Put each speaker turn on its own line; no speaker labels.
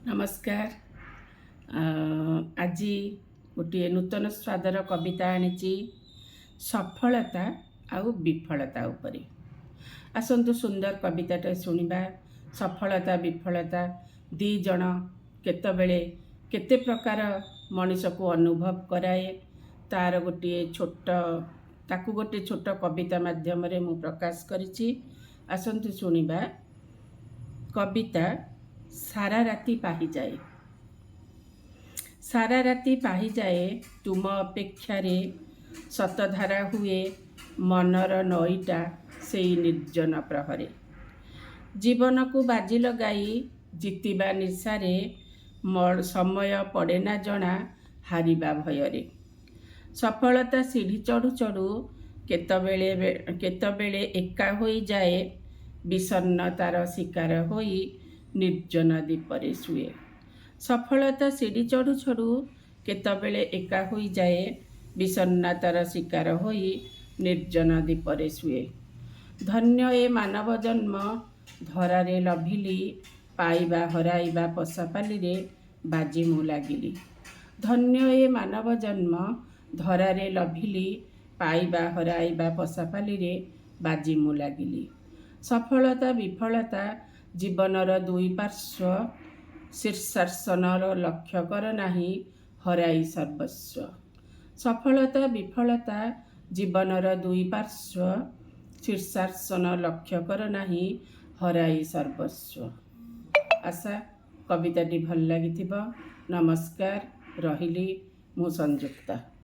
नमस्कार। आज गोटे नूतन स्वादर कविता आनी सफलता आउ विफलता उपरे। आसतु सुंदर कविताटा शुणा। सफलता विफलता दी जन केतबेले केते प्रकार मनीष को अनुभव कराए तार गोटे छोट कविता माध्यम रे मु प्रकाश करिछि। आसतु शुणा। कविता सारा राति पाही जाए। सारा राति पाही जाए तुम अपेक्षारे सतधारा हुए मनर नईटा से निर्जन प्रहरे। जीवन को बाजी लगाई जीतिबा निशारे समय पड़े ना जना हारिबा भयरे। सफलता सीढ़ी चढ़ू चढ़ू केतबेले एका होई जाए विषन्नतार शिकार होई निर्जन दीपरे शुए। सफलता सीढ़ी चढ़ू चढ़ू केतबेले एका होई जाए विषन्नतार शिकार होई निर्जन दीपरे शुए। धन्य ए मानव जन्म धरारे लभिली पाइबा हराइबा पशापाली रे बाजी मु लागिली। धन्य ए मानव जन्म धरारे लभिली पाइबा हराइबा पशापाली रे बाजी मु लागिली। सफलता विफलता जीवनर दुई पार्श्व शीर्षासनर लक्ष्य कर नाही हराई सर्वस्व। सफलता विफलता जीवनर दुई पार्श्व शीर्षासन लक्ष्य कर नाही हराई सर्वस्व। आशा कविताटी भल लगी। नमस्कार। रहिली मु संयुक्ता।